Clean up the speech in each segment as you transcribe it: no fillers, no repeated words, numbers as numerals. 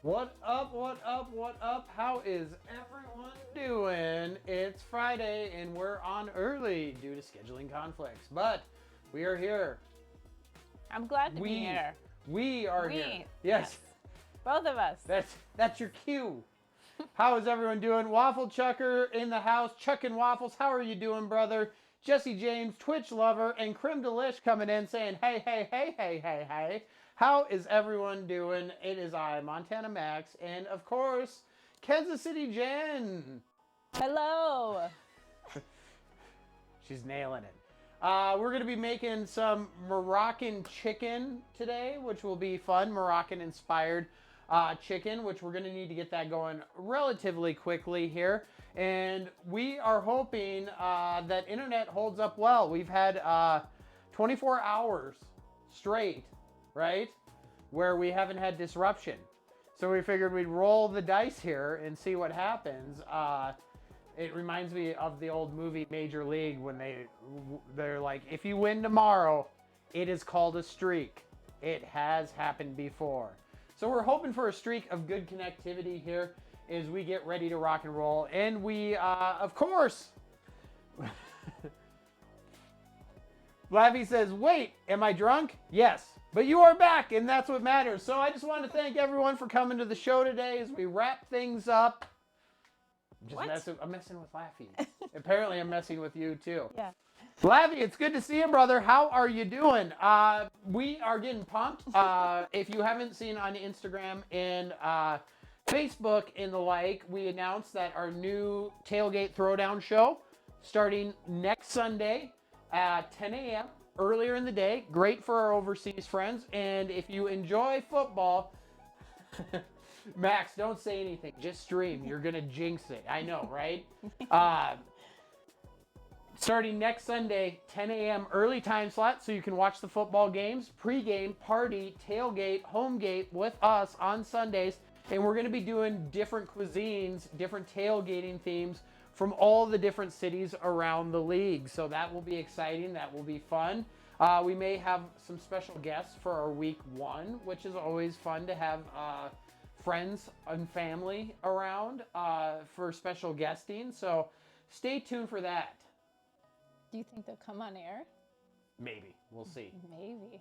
What up, what up, what up? How is everyone doing? It's Friday and we're on early due to scheduling conflicts, but we are here. I'm glad to be here. We are here. Yes. Both of us. That's your cue. How is everyone doing? Waffle Chucker in the house, chucking waffles. How are you doing, brother? Jesse James, Twitch lover, and Creme Delish coming in saying, hey, hey, hey, hey, hey, hey. How is everyone doing? It is I, Montana Max, and of course, Kansas City Jen. Hello. She's nailing it. We're going to be making some Moroccan chicken today, which will be fun. Moroccan-inspired chicken, which we're going to need to get that going relatively quickly here. And we are hoping that internet holds up well. We've had 24 hours straight, right, where we haven't had disruption. So we figured we'd roll the dice here and see what happens. It reminds me of the old movie Major League when they're like, if you win tomorrow, it is called a streak. It has happened before. So we're hoping for a streak of good connectivity here as we get ready to rock and roll. And we, of course, Laffy says, wait, am I drunk? Yes, but you are back, and that's what matters. So I just want to thank everyone for coming to the show today as we wrap things up. I'm messing with Laffy. Apparently I'm messing with you too. Yeah. Laffy, it's good to see you, brother. How are you doing? We are getting pumped. If you haven't seen on Instagram and Facebook and the like, we announced that our new Tailgate Throwdown show starting next Sunday at 10 a.m. earlier in the day. Great for our overseas friends. And if you enjoy football... Max, don't say anything. Just stream. You're going to jinx it. I know, right? Starting next Sunday, 10 a.m. early time slot so you can watch the football games, pregame, party, tailgate, homegate with us on Sundays. And we're going to be doing different cuisines, different tailgating themes from all the different cities around the league. So that will be exciting. That will be fun. We may have some special guests for our week one, which is always fun to have friends and family around for special guesting. So stay tuned for that. Do you think they'll come on air? Maybe. We'll see. Maybe.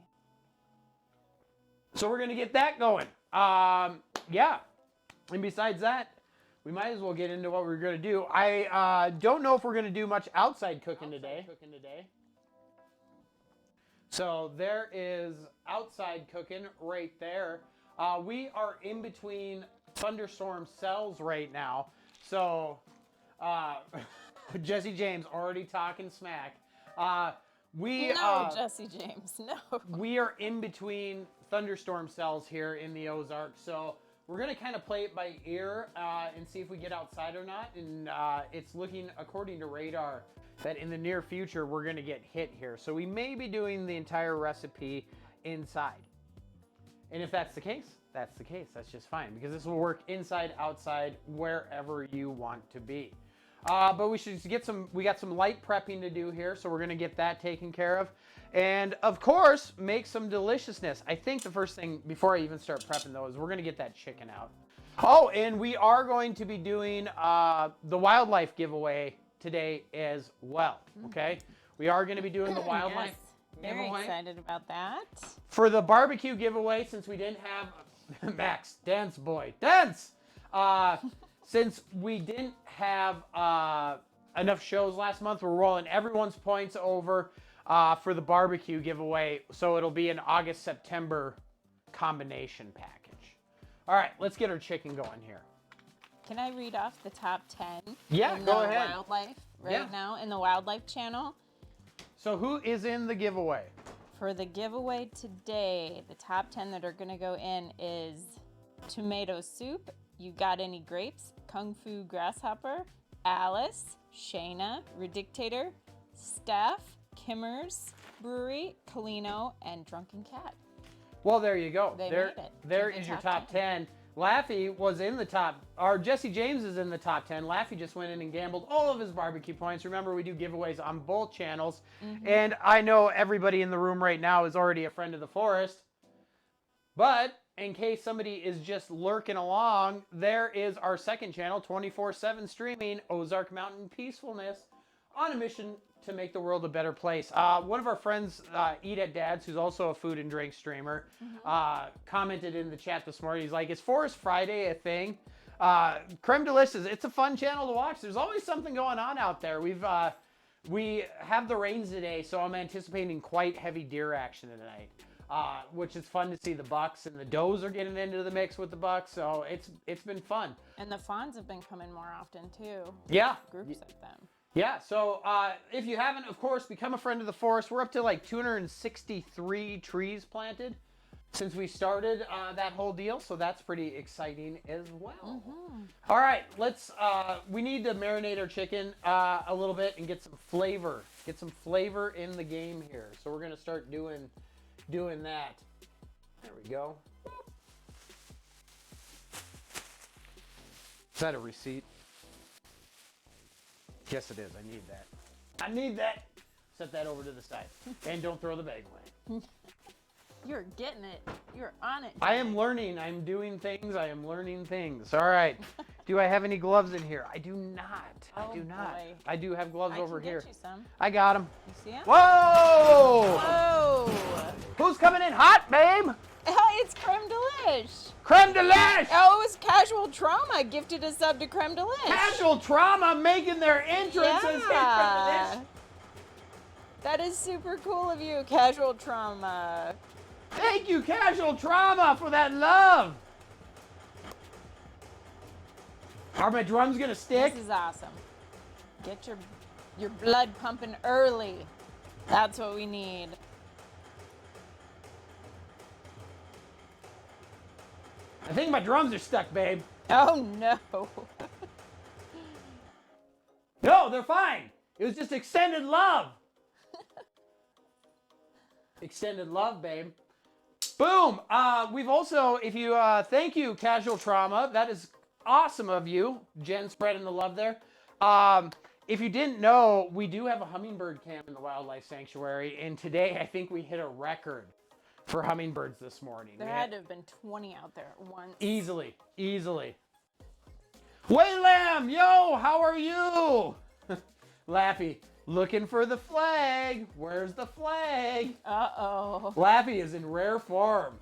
So we're going to get that going. Yeah. And besides that, we might as well get into what we're going to do. I don't know if we're going to do much outside cooking today. So there is outside cooking right there. We are in between thunderstorm cells right now. So Jesse James already talking smack. Jesse James, no. We are in between thunderstorm cells here in the Ozarks. So we're going to kind of play it by ear and see if we get outside or not. And it's looking, according to radar, that in the near future we're going to get hit here. So we may be doing the entire recipe inside. And if that's the case, that's the case. That's just fine because this will work inside, outside, wherever you want to be. But we should get we got some light prepping to do here, so we're going to get that taken care of. And of course, make some deliciousness. I think the first thing, before I even start prepping though, is we're going to get that chicken out. Oh, and we are going to be doing the wildlife giveaway today as well, okay? We are going to be doing the wildlife Very giveaway. excited about that. For the barbecue giveaway, since we didn't have Max, dance boy, dance! Since we didn't have enough shows last month, we're rolling everyone's points over for the barbecue giveaway. So it'll be an August-September combination package. All right, let's get our chicken going here. Can I read off the top 10? Yeah, go ahead. Wildlife now in the Wildlife channel. So who is in the giveaway? For the giveaway today, the top 10 that are going to go in is tomato soup, You Got Any Grapes, Kung Fu Grasshopper, Alice, Shayna, Redictator, Steph, Kimmers Brewery, Colino, and Drunken Cat. Well, there you go. They made it. There is your top 10. Laffy was in the top, or Jesse James is in the top 10. Laffy just went in and gambled all of his barbecue points. Remember, we do giveaways on both channels. Mm-hmm. And I know everybody in the room right now is already a friend of the forest. But in case somebody is just lurking along, there is our second channel, 24/7 streaming, Ozark Mountain Peacefulness, on a mission to make the world a better place. One of our friends, Eat at Dad's, who's also a food and drink streamer, commented in the chat this morning. He's like, is Forest Friday a thing? Creme Delicious, it's a fun channel to watch. There's always something going on out there. We have the rains today, so I'm anticipating quite heavy deer action tonight. which is fun to see the Bucks, and the Does are getting into the mix with the Bucks, so it's been fun. And the Fawns have been coming more often too. Yeah. Groups of them. Yeah, so if you haven't, of course, become a friend of the forest. We're up to like 263 trees planted since we started that whole deal, so that's pretty exciting as well. All right, we need to marinate our chicken a little bit and get some flavor in the game here. So we're gonna start doing that. There we go. Is that a receipt? Yes, it is. I need that. I need that. Set that over to the side. And don't throw the bag away. You're getting it. You're on it. I am learning. I'm doing things. I am learning things. All right. Do I have any gloves in here? I do not. I do not. Boy. I do have gloves over here. I can get you some. I got them. You see them? Whoa! Whoa! Who's coming in hot, babe? Oh, it's Creme Delish. Creme Delish! Oh, it was Casual Trauma gifted a sub to Creme Delish. Casual Trauma making their entrance as Creme Delish. That is super cool of you, Casual Trauma. Thank you, Casual Trauma, for that love. Are my drums gonna stick? This is awesome. Get your blood pumping early. That's what we need. I think my drums are stuck, babe. Oh no. No, they're fine. It was just extended love. Extended love, babe. Boom. We've also, thank you, Casual Trauma. That is awesome of you. Jen spreading the love there. If you didn't know, we do have a hummingbird camp in the Wildlife Sanctuary, and today I think we hit a record for hummingbirds this morning. There had to have been 20 out there at once. Easily. Waylam, yo, how are you? Laffy, looking for the flag. Where's the flag? Uh-oh. Laffy is in rare form.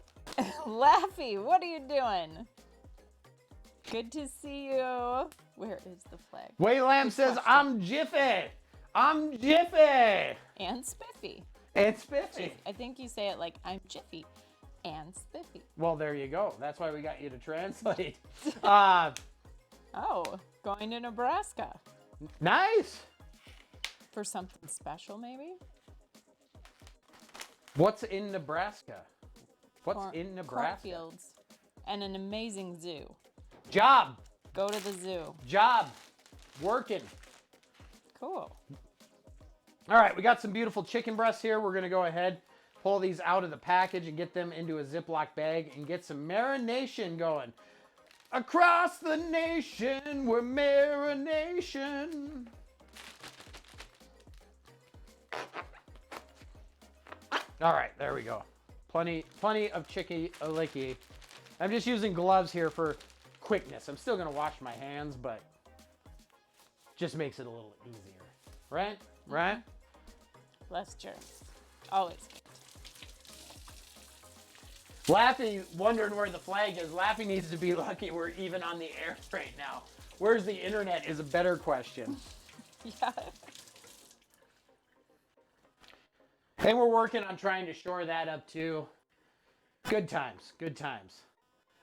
Laffy, what are you doing? Good to see you. Where is the flag? Waylam says, I'm Jiffy. I'm Jiffy. And Spiffy. And Spiffy. I think you say it like, I'm Jiffy and Spiffy. Well, there you go. That's why we got you to translate. Oh, going to Nebraska. Nice. For something special, maybe? What's in Nebraska? What's in Nebraska? Cornfields and an amazing zoo. Job. Go to the zoo. Job. Working. Cool. All right, we got some beautiful chicken breasts here. We're going to go ahead, pull these out of the package and get them into a Ziploc bag and get some marination going. Across the nation, we're marination. All right, there we go. Plenty of chicky licky. I'm just using gloves here for quickness. I'm still going to wash my hands, but just makes it a little easier. Right? Right? Less germs. Always good. Laffy wondering where the flag is. Laffy needs to be lucky we're even on the air right now. Where's the internet is a better question. Yeah. And we're working on trying to shore that up too. Good times. Good times.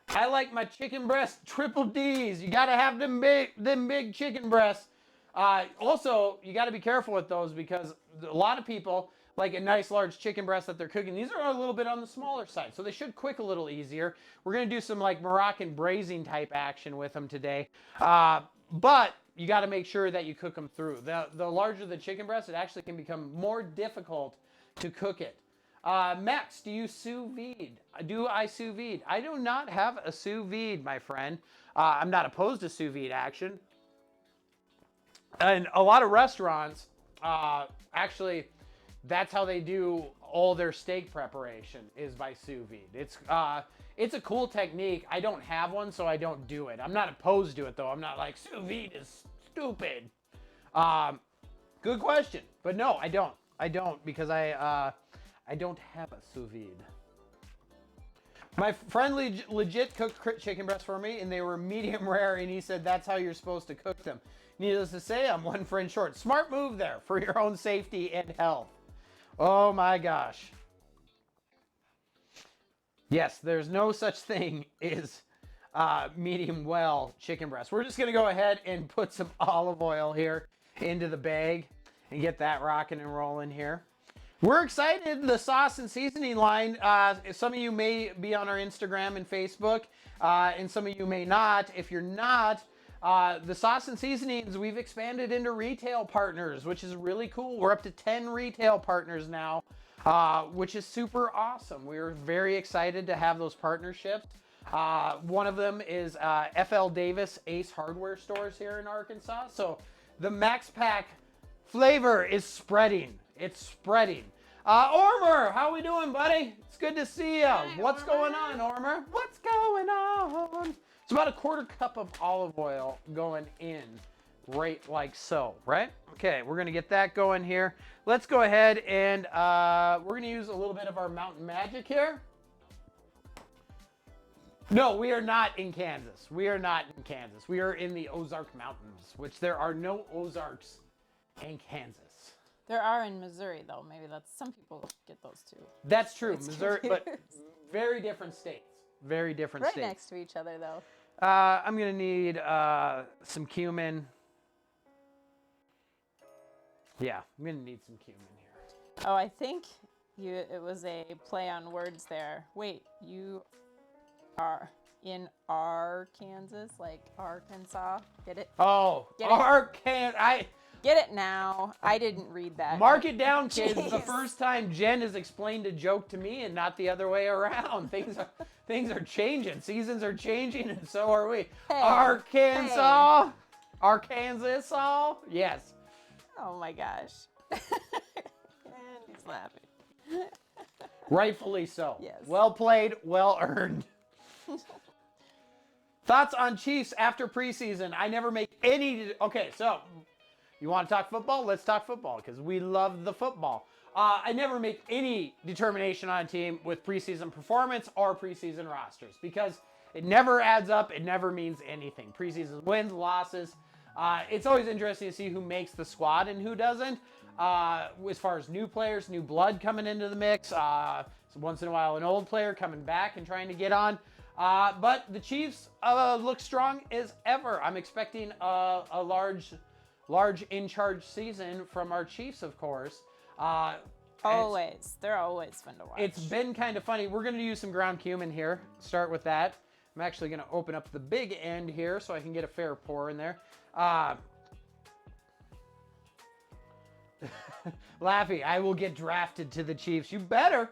I like my chicken breast triple D's. You got to have them big chicken breasts. Also, you got to be careful with those because a lot of people like a nice large chicken breast that they're cooking. These are a little bit on the smaller side, so they should cook a little easier. We're going to do some like Moroccan braising type action with them today. But you got to make sure that you cook them through. The larger the chicken breast, it actually can become more difficult to cook it. Max, do you sous vide? Do I sous vide? I do not have a sous vide, my friend. I'm not opposed to sous vide action. And a lot of restaurants, actually, that's how they do all their steak preparation is by sous vide. It's a cool technique. I don't have one, so I don't do it. I'm not opposed to it, though. I'm not like, sous vide is stupid. Good question. But no, I don't. I don't because I don't have a sous vide. My friend legit cooked chicken breasts for me, and they were medium rare, and he said that's how you're supposed to cook them. Needless to say, I'm one friend short. Smart move there for your own safety and health. Oh my gosh. Yes, there's no such thing as medium well chicken breast. We're just gonna go ahead and put some olive oil here into the bag and get that rocking and rolling here. We're excited. The sauce and seasoning line, some of you may be on our Instagram and Facebook, and some of you may not. If you're not, the sauce and seasonings, we've expanded into retail partners, which is really cool. We're up to 10 retail partners now, which is super awesome. We're very excited to have those partnerships. One of them is FL Davis Ace Hardware Stores here in Arkansas. So the Max Pack flavor is spreading. It's spreading. Ormer, how we doing, buddy? It's good to see you. Hi, What's Ormer. going on, Ormer? What's going on? It's about a 1/4 cup of olive oil going in, right like so, right? Okay, we're gonna get that going here. Let's go ahead and we're gonna use a little bit of our Mountain Magic here. No, we are not in Kansas. We are not in Kansas. We are in the Ozark Mountains, which there are no Ozarks in Kansas. There are in Missouri, though. Maybe that's some people get those too. That's true, It's Missouri, but confused. very different states. Very different Right states. next to each other, though. I'm gonna need some cumin. Yeah, I'm gonna need some cumin here. Oh, I think it was a play on words there. Wait, you are in Arkansas, like Arkansas? Get it? Oh, Get it? I Get it now. I didn't read that. mark it down, kids. It's the Jeez. first time Jen has explained a joke to me and not the other way around. Things are changing. Seasons are changing, and so are we. Hey, Arkansas, Arkansas. Yes. Oh my gosh. And he's laughing. Rightfully so. Yes. Well played, well earned. Thoughts on Chiefs after preseason? I never make any. Okay, so you want to talk football? Let's talk football because we love the football. I never make any determination on a team with preseason performance or preseason rosters because it never adds up. It never means anything. Preseason wins, losses. It's always interesting to see who makes the squad and who doesn't. As far as new players, new blood coming into the mix. So once in a while, an old player coming back and trying to get on. But the Chiefs look strong as ever. I'm expecting a large in-charge season from our Chiefs, of course. Always. They're always fun to watch. It's been kind of funny. We're going to use some ground cumin here. Start with that. I'm actually going to open up the big end here so I can get a fair pour in there. Laffy, I will get drafted to the Chiefs. You better.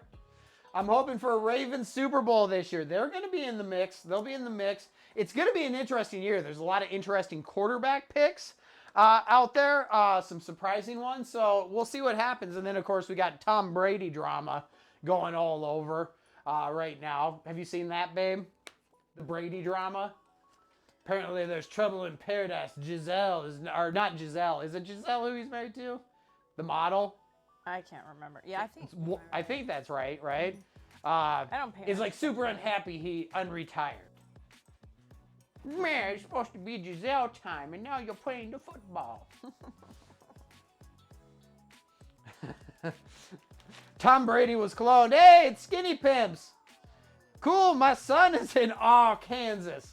I'm hoping for a Ravens Super Bowl this year. They're going to be in the mix. They'll be in the mix. It's going to be an interesting year. There's a lot of interesting quarterback picks out there. Some surprising ones. So we'll see what happens. And then, of course, we got Tom Brady drama going all over right now. Have you seen that, babe? The Brady drama? Apparently there's trouble in paradise. Giselle is, or not Giselle. Is it Giselle who he's married to? The model? I can't remember. Yeah, I think that's right, right? I don't pay Is like super unhappy he unretired. Man, it's supposed to be Giselle time, and now you're playing the football. Tom Brady was cloned. Hey, it's Skinny Pimps. Cool, my son is in Arkansas.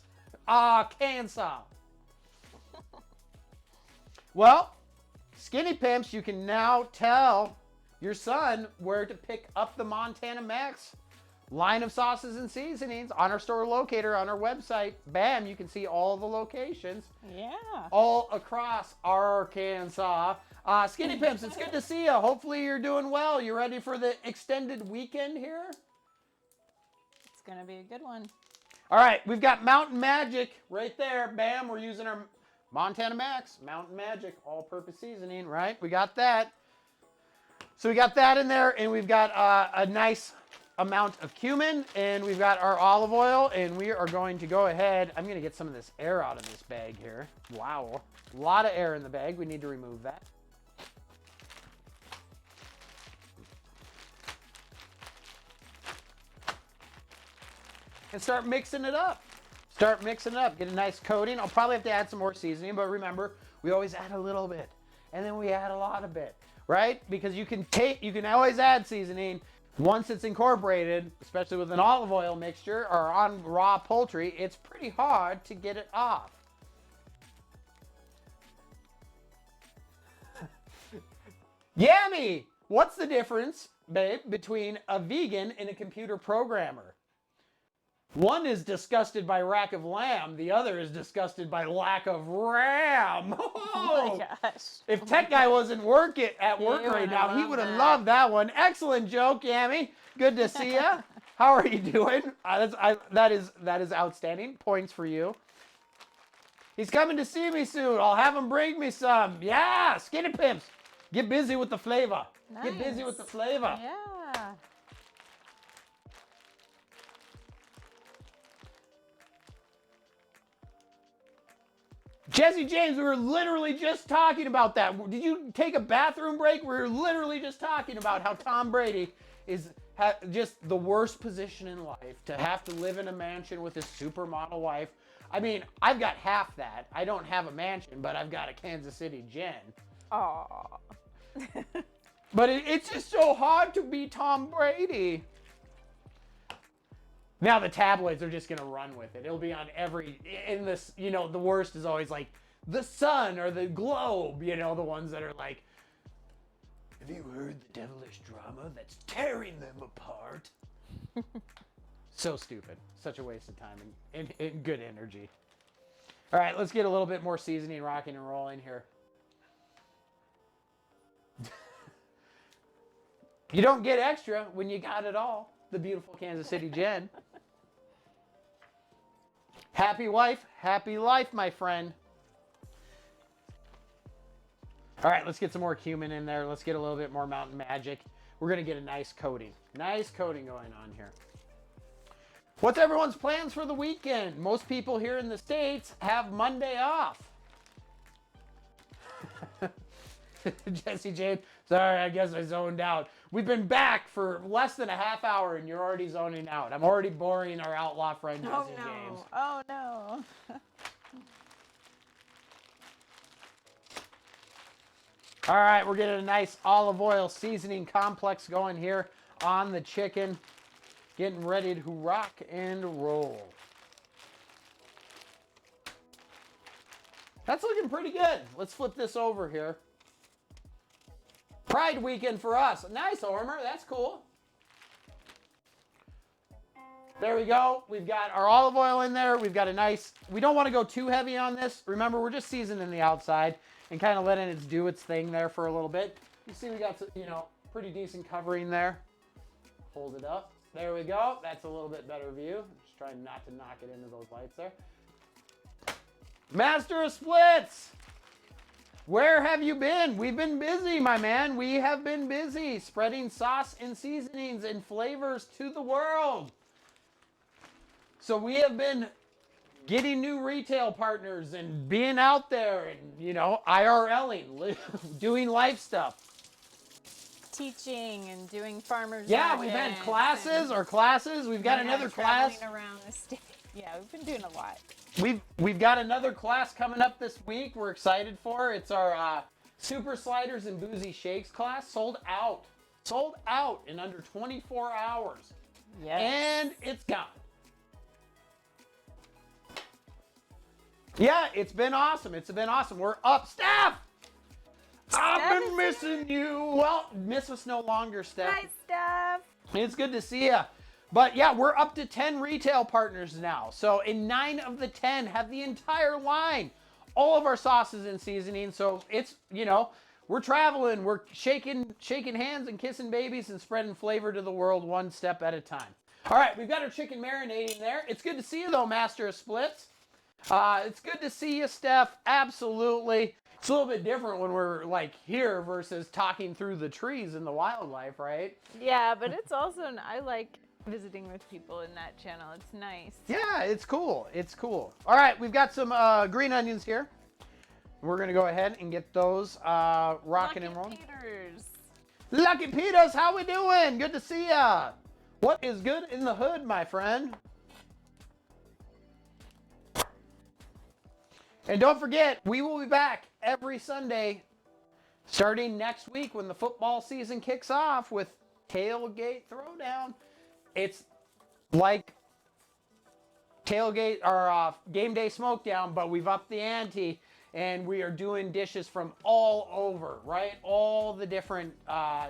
Arkansas. Well, Skinny Pimps, you can now tell your son where to pick up the Montana Max line of sauces and seasonings on our store locator on our website. Bam, you can see all the locations Yeah. all across Arkansas. Skinny Pimps, it's good to see you. Hopefully you're doing well. You ready for the extended weekend here? It's going to be a good one. All right, we've got Mountain Magic right there. Bam, we're using our Montana Max, Mountain Magic, all-purpose seasoning, right? We got that. So we got that in there, and we've got a nice amount of cumin, and we've got our olive oil, and we are going to go ahead. I'm going to get some of this air out of this bag here. Wow, a lot of air in the bag. We need to remove that. And start mixing it up. Start mixing it up. Get a nice coating. I'll probably have to add some more seasoning, but remember, we always add a little bit, and then we add a lot of bit, right? Because you can always add seasoning, Once it's incorporated, especially with an olive oil mixture or on raw poultry, it's pretty hard to get it off. Yummy! What's the difference, babe, between a vegan and a computer programmer? One is disgusted by rack of lamb. The other is disgusted by lack of RAM. Oh my gosh. If Tech Guy wasn't at work right now, he would have loved that one. Excellent joke, Yammy. Good to see ya. How are you doing? That is outstanding. Points for you. He's coming to see me soon. I'll have him bring me some. Yeah, skinny pimps. Get busy with the flavor. Nice. Get busy with the flavor. Yeah. Jesse James, we were literally just talking about that. Did you take a bathroom break? We were literally just talking about how Tom Brady is just the worst position in life, to have to live in a mansion with his supermodel wife. I mean, I've got half that. I don't have a mansion, but I've got a Kansas City Jen. Aw. But it's just so hard to be Tom Brady. Now the tabloids are just going to run with it. It'll be on in this, the worst is always like the Sun or the Globe, the ones that are like, have you heard the devilish drama that's tearing them apart? So stupid. Such a waste of time and good energy. All right, let's get a little bit more seasoning rocking and rolling here. You don't get extra when you got it all. The beautiful Kansas City Jen. Happy wife, happy life, my friend. All right, let's get some more cumin in there. Let's get a little bit more Mountain Magic. We're going to get a nice coating. Nice coating going on here. What's everyone's plans for the weekend? Most people here in the States have Monday off. Jesse James, sorry, I guess I zoned out. We've been back for less than a half hour and you're already zoning out. I'm already boring our outlaw friend, Jesse James. Oh no. All right, we're getting a nice olive oil seasoning complex going here on the chicken. Getting ready to rock and roll. That's looking pretty good. Let's flip this over here. Pride weekend for us. Nice, Ormer. That's cool. There we go. We've got our olive oil in there. We've got a nice, we don't want to go too heavy on this. Remember, we're just seasoning the outside and kind of letting it do its thing there for a little bit. You see we got some, pretty decent covering there. Hold it up. There we go. That's a little bit better view. Just trying not to knock it into those lights there. Master of Splits. Where have you been? We've been busy, my man. We have been busy spreading sauce and seasonings and flavors to the world. So we have been getting new retail partners and being out there and, IRLing, doing life stuff. Teaching and doing farmers Yeah, markets. we've had classes. We've got another class. Traveling around the state. Yeah, we've been doing a lot. We've got another class coming up this week. We're excited for. It's our Super Sliders and Boozy Shakes class. Sold out in under 24 hours. Yes. And it's gone. Yeah, it's been awesome. We're up, Steph. I've been missing you. Well, miss us no longer, Steph. Hi, Steph. It's good to see you. But yeah, we're up to 10 retail partners now. So, and 9 of the 10 have the entire line. All of our sauces and seasonings. So it's, we're traveling. We're shaking hands and kissing babies and spreading flavor to the world one step at a time. All right, we've got our chicken marinating there. It's good to see you though, Master of Splits. It's good to see you, Steph. Absolutely. It's a little bit different when we're like here versus talking through the trees in the wildlife, right? Yeah, but it's also, I like visiting with people in that channel. It's nice. Yeah, it's cool. All right, we've got some green onions here. We're going to go ahead and get those rocking and rolling. Lucky Peters, how we doing? Good to see ya. What is good in the hood, my friend? And don't forget, we will be back every Sunday starting next week when the football season kicks off with tailgate throwdown. It's like tailgate or game day smokedown, but we've upped the ante and we are doing dishes from all over, right? All the different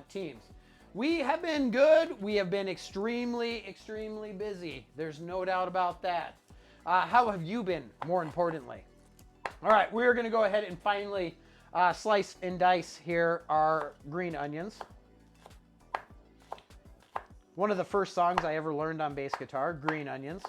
teams. We have been good. We have been extremely, extremely busy. There's no doubt about that. How have you been, more importantly? All right, we're going to go ahead and finally slice and dice here our green onions. One of the first songs I ever learned on bass guitar, Green Onions,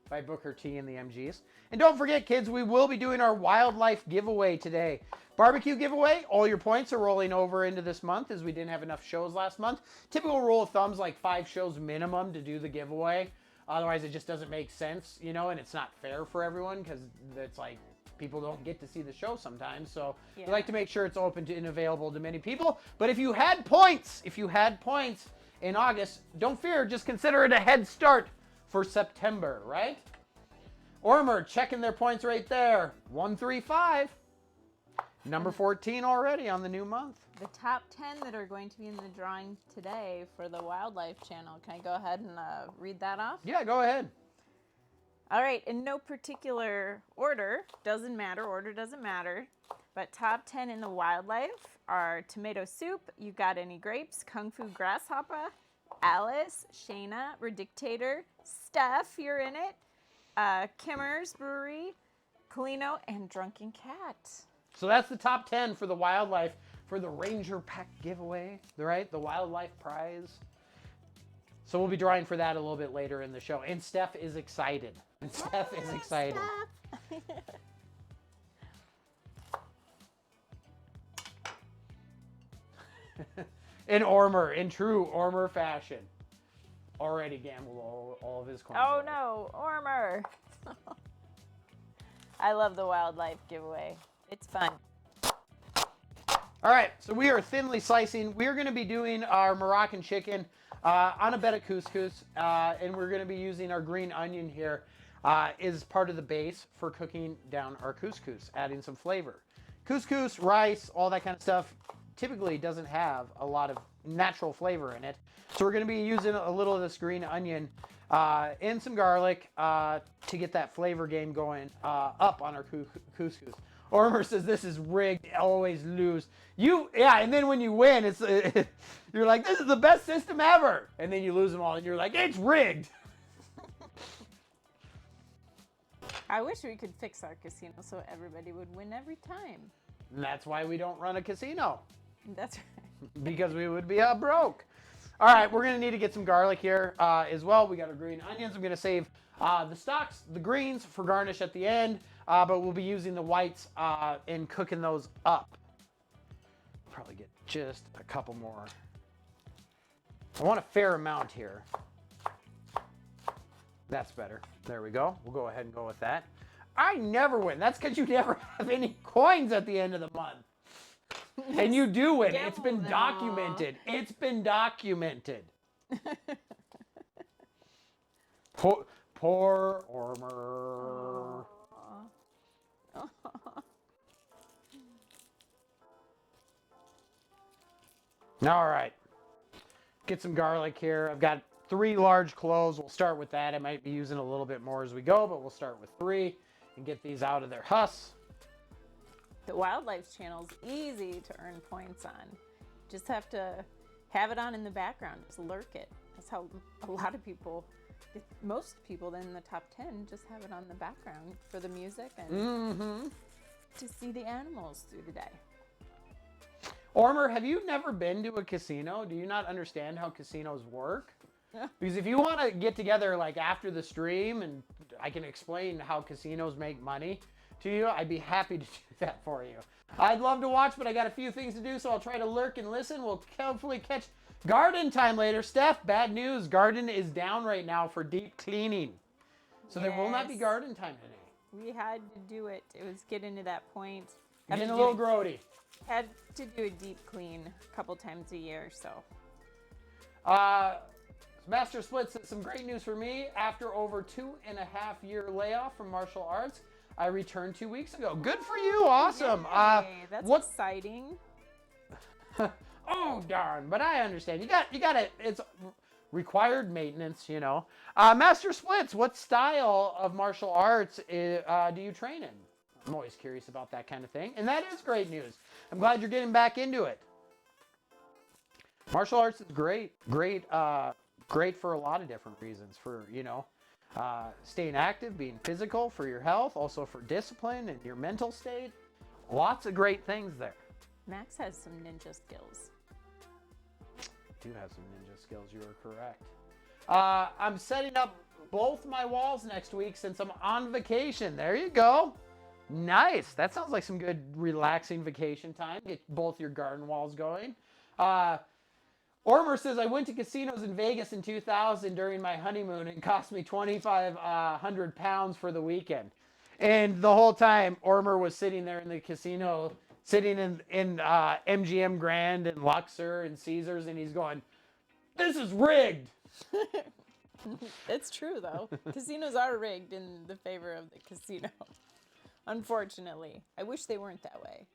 by Booker T and the MGs. And don't forget, kids, we will be doing our wildlife giveaway today. Barbecue giveaway, all your points are rolling over into this month as we didn't have enough shows last month. Typical rule of thumbs, like 5 shows minimum to do the giveaway. Otherwise, it just doesn't make sense, you know, and it's not fair for everyone because it's like people don't get to see the show sometimes. So we like to make sure it's open to and available to many people. But if you had points in August, don't fear, just consider it a head start for September, right? Ormer checking their points right there. 135. Number 14 already on the new month. The top 10 that are going to be in the drawing today for the Wildlife Channel. Can I go ahead and read that off? Yeah, go ahead. All right, in no particular order, doesn't matter, order doesn't matter, but top 10 in the wildlife are Tomato Soup, You Got Any Grapes, Kung Fu Grasshopper, Alice, Shayna, Redictator, Steph, you're in it, Kimmer's Brewery, Colino, and Drunken Cat. So that's the top 10 for the wildlife for the Ranger Pack giveaway, right? The wildlife prize. So we'll be drawing for that a little bit later in the show. And Steph is excited. In Ormer, in true Ormer fashion. Already gambled all of his coins. Oh no, Ormer. I love the wildlife giveaway. It's fun. All right, so we are thinly slicing. We're going to be doing our Moroccan chicken on a bed of couscous, and we're going to be using our green onion here as part of the base for cooking down our couscous, adding some flavor. Couscous, rice, all that kind of stuff typically doesn't have a lot of natural flavor in it. So we're going to be using a little of this green onion and some garlic to get that flavor game going up on our couscous. Ormer says this is rigged, always lose. And then when you win, it's you're like, this is the best system ever. And then you lose them all and you're like, it's rigged. I wish we could fix our casino so everybody would win every time. And that's why we don't run a casino. That's right. Because we would be broke. All right, we're going to need to get some garlic here as well. We got our green onions. I'm going to save the stalks, the greens for garnish at the end, but we'll be using the whites and cooking those up. Probably get just a couple more. I want a fair amount here. That's better. There we go. We'll go ahead and go with that. I never win. That's because you never have any coins at the end of the month. And you do win. It's been documented. It's been documented. Poor Ormer. All right. Get some garlic here. I've got 3 large cloves. We'll start with that. I might be using a little bit more as we go, but we'll start with 3 and get these out of their husks. The Wildlife Channel is easy to earn points on. Just have to have it on in the background. Just lurk it. That's how a lot of people, most people in the top 10, just have it on the background for the music and to see the animals through the day. Ormer, have you never been to a casino? Do you not understand how casinos work? Because if you want to get together like after the stream and I can explain how casinos make money to you, I'd be happy to do that for you. I'd love to watch, but I got a few things to do, so I'll try to lurk and listen. We'll hopefully catch garden time later. Steph, bad news. Garden is down right now for deep cleaning. So there will not be garden time today. We had to do it. It was getting to that point. Getting a little grody. Had to do a deep clean a couple times a year, so. Master Splits, some great news for me. After over 2.5-year layoff from martial arts, I returned 2 weeks ago. Good for you. Awesome. Yay, that's exciting. Oh, darn. But I understand. You got it. It's required maintenance, you know. Master Splits, what style of martial arts do you train in? I'm always curious about that kind of thing. And that is great news. I'm glad you're getting back into it. Martial arts is great. Great for a lot of different reasons. For, you know, staying active, being physical, for your health, also for discipline and your mental state. Lots of great things there. Max has some ninja skills. I do have some ninja skills, you are correct. I'm setting up both my walls next week since I'm on vacation. There you go. Nice. That sounds like some good relaxing vacation time. Get both your garden walls going. Ormer says, I went to casinos in Vegas in 2000 during my honeymoon and it cost me 2,500 pounds for the weekend. And the whole time, Ormer was sitting there in the casino, sitting in MGM Grand and Luxor and Caesars, and he's going, this is rigged. It's true, though. Casinos are rigged in the favor of the casino. Unfortunately. I wish they weren't that way.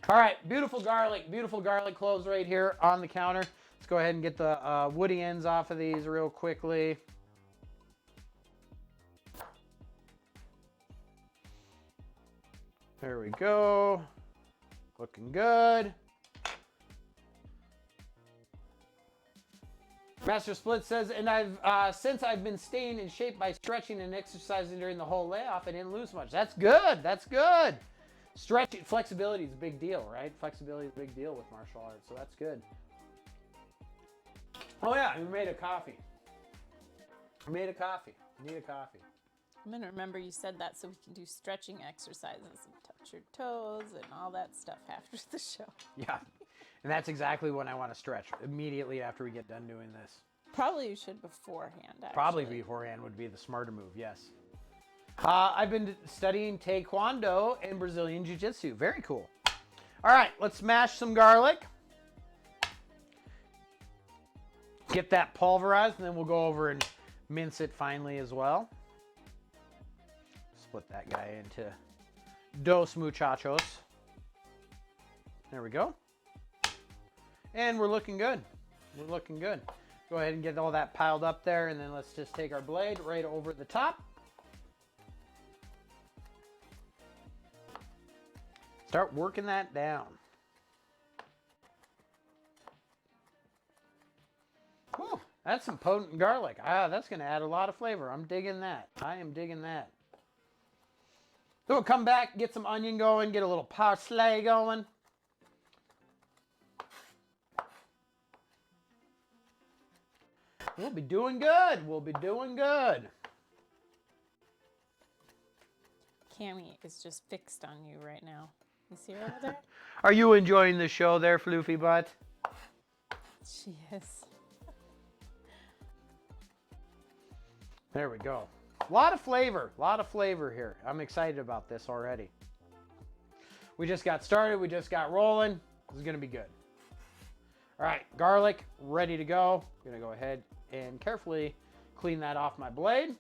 All right, beautiful garlic cloves right here on the counter. Let's go ahead and get the woody ends off of these real quickly. There we go. Looking good. Master Split says, and since I've been staying in shape by stretching and exercising during the whole layoff, I didn't lose much. That's good. That's good. Stretching, flexibility is a big deal, right? Flexibility is a big deal with martial arts, so that's good. Oh yeah, we made a coffee. I made a coffee. Need a coffee. I'm going to remember you said that so we can do stretching exercises and touch your toes and all that stuff after the show. Yeah, and that's exactly when I want to stretch, immediately after we get done doing this. Probably you should beforehand, actually. Probably beforehand would be the smarter move, yes. I've been studying Taekwondo and Brazilian Jiu-Jitsu. Very cool. All right, let's smash some garlic. Get that pulverized, and then we'll go over and mince it finely as well. Split that guy into dos muchachos. There we go. And we're looking good. We're looking good. Go ahead and get all that piled up there, and then let's just take our blade right over the top. Start working that down. Whew, that's some potent garlic. That's going to add a lot of flavor. I'm digging that. I am digging that. So we'll come back, get some onion going, get a little parsley going. We'll be doing good. We'll be doing good. Cammy is just fixed on you right now. You see her over there? Are you enjoying the show there, Floofy Butt? She is. There we go. A lot of flavor here. I'm excited about this already. We just got started. We just got rolling. This is going to be good. All right, garlic ready to go. I'm going to go ahead and carefully clean that off my blade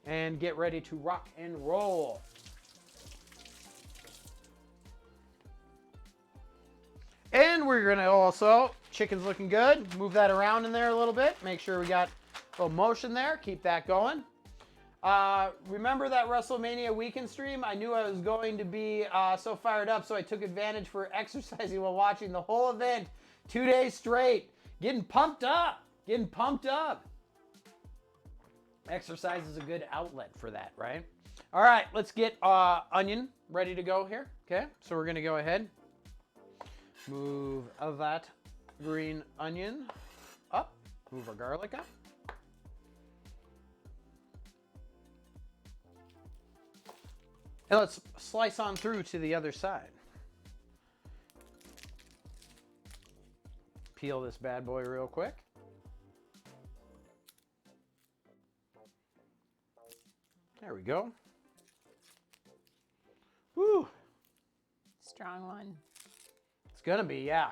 and get ready to rock and roll. And we're going to also, chicken's looking good. Move that around in there a little bit. Make sure we got a little motion there. Keep that going. Remember that WrestleMania weekend stream? I knew I was going to be so fired up, so I took advantage for exercising while watching the whole event 2 days straight. Getting pumped up. Getting pumped up. Exercise is a good outlet for that, right? All right, let's get onion ready to go here. Okay, so we're going to go ahead. Move that green onion up. Move our garlic up. And let's slice on through to the other side. Peel this bad boy real quick. There we go. Woo! Strong one. It's gonna be, yeah.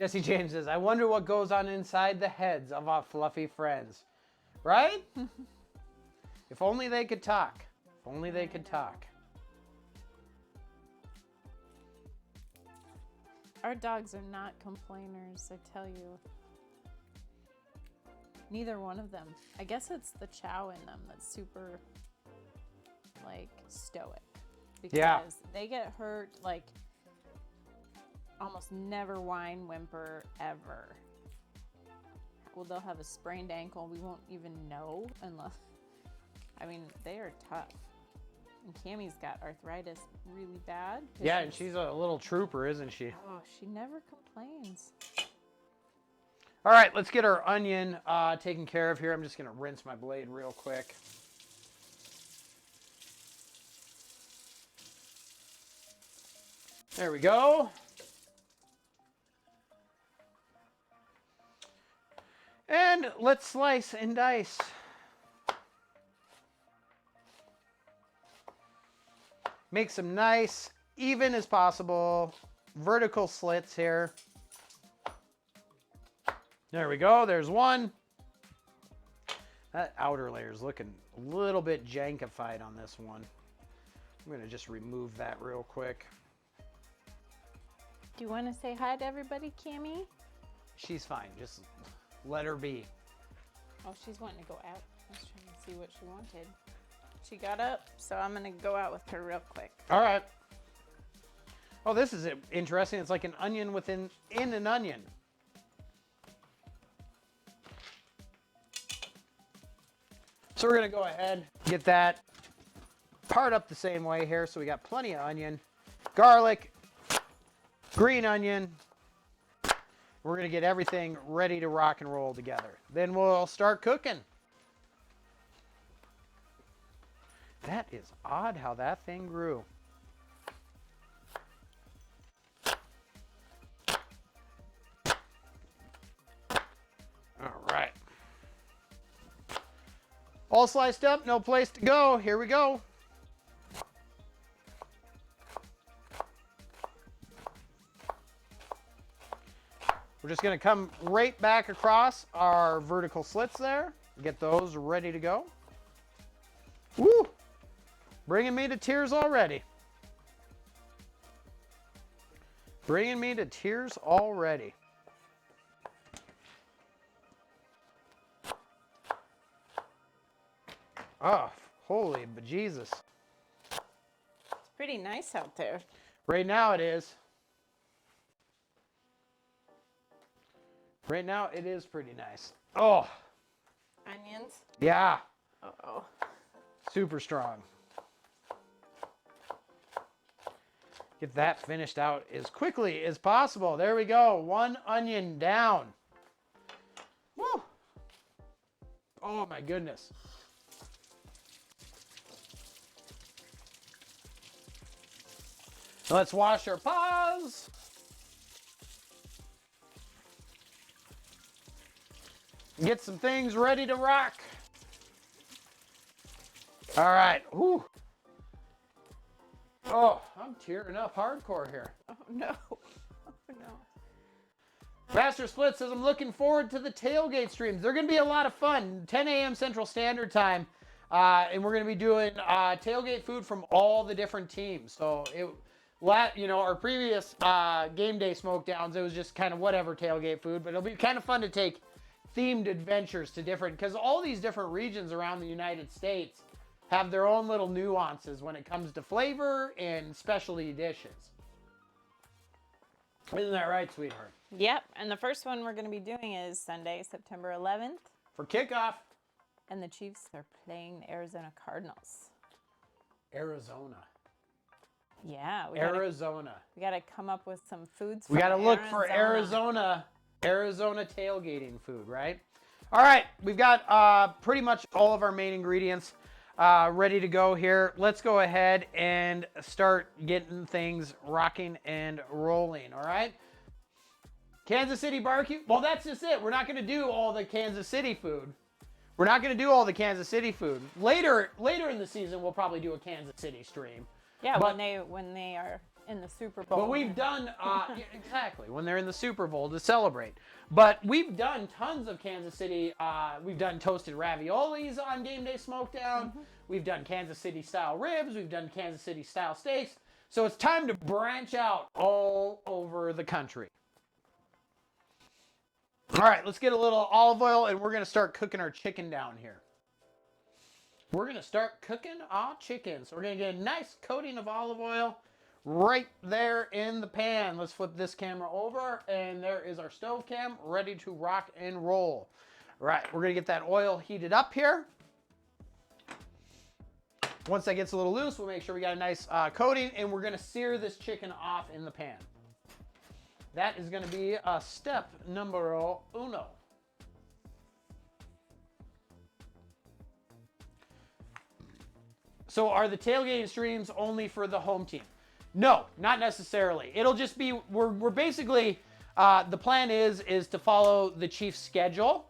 Jesse James says, I wonder what goes on inside the heads of our fluffy friends. Right? If only they could talk. If only they could talk. Our dogs are not complainers, I tell you. Neither one of them. I guess it's the chow in them that's super, like, stoic. Because they get hurt, like, almost never whine, whimper, ever. Well, they'll have a sprained ankle. We won't even know unless, I mean, they are tough. And Cammie's got arthritis really bad. Yeah, and she's a little trooper, isn't she? Oh, she never complains. All right, let's get our onion taken care of here. I'm just going to rinse my blade real quick. There we go. And let's slice and dice. Make some nice, even as possible, vertical slits here. There we go. There's one. That outer layer is looking a little bit jankified on this one. I'm going to just remove that real quick. Do you want to say hi to everybody, Cammie? She's fine. Just let her be. Oh, she's wanting to go out. I was trying to see what she wanted. She got up, so I'm going to go out with her real quick. All right. Oh, this is interesting. It's like an onion within an onion. So we're going to go ahead, get that part up the same way here. So we got plenty of onion, garlic, green onion. We're going to get everything ready to rock and roll together. Then we'll start cooking. That is odd how that thing grew. All right. All sliced up, no place to go. Here we go. We're just going to come right back across our vertical slits there. Get those ready to go. Woo! Bringing me to tears already. Bringing me to tears already. Oh, holy bejesus. It's pretty nice out there. Right now it is. Right now it is pretty nice. Oh. Onions? Yeah. Uh-oh. Super strong. Get that finished out as quickly as possible. There we go. One onion down. Woo. Oh my goodness. Let's wash our paws. Get some things ready to rock. All right. Whew. Oh, I'm tearing up hardcore here. Oh, no. Oh, no. Master Split says, I'm looking forward to the tailgate streams. They're going to be a lot of fun. 10 a.m. Central Standard Time. And we're going to be doing tailgate food from all the different teams. So, our previous game day smoke downs, it was just kind of whatever tailgate food. But it'll be kind of fun to take themed adventures to different, because all these different regions around the United States have their own little nuances when it comes to flavor and specialty dishes. Isn't that right, sweetheart? Yep, and the first one we're going to be doing is Sunday, September 11th. For kickoff. And the Chiefs are playing the Arizona Cardinals. Arizona. Yeah. Arizona. We got to come up with some foods We got to look for Arizona tailgating food, right? All right, we've got pretty much all of our main ingredients ready to go here. Let's go ahead and start getting things rocking and rolling, all right? Kansas City barbecue. Well, that's just it. We're not going to do all the Kansas City food. We're not going to do all the Kansas City food. Later in the season, we'll probably do a Kansas City stream. Yeah, when they are in the Super Bowl. But we've done, yeah, exactly, when they're in the Super Bowl to celebrate. But we've done tons of Kansas City. We've done toasted raviolis on Game Day Smokedown. We've done Kansas City style ribs. We've done Kansas City style steaks. So it's time to branch out all over the country. All right, let's get a little olive oil, and we're going to start cooking our chicken down here. We're going to start cooking our chicken. So we're going to get a nice coating of olive oil right there in the pan. Let's flip this camera over, and there is our stove cam ready to rock and roll. All right, we're going to get that oil heated up here. Once that gets a little loose, we'll make sure we got a nice coating, and we're going to sear this chicken off in the pan. That is going to be step numero uno. So are the tailgating streams only for the home team? No, not necessarily. It'll just be, we're basically, the plan is to follow the Chiefs' schedule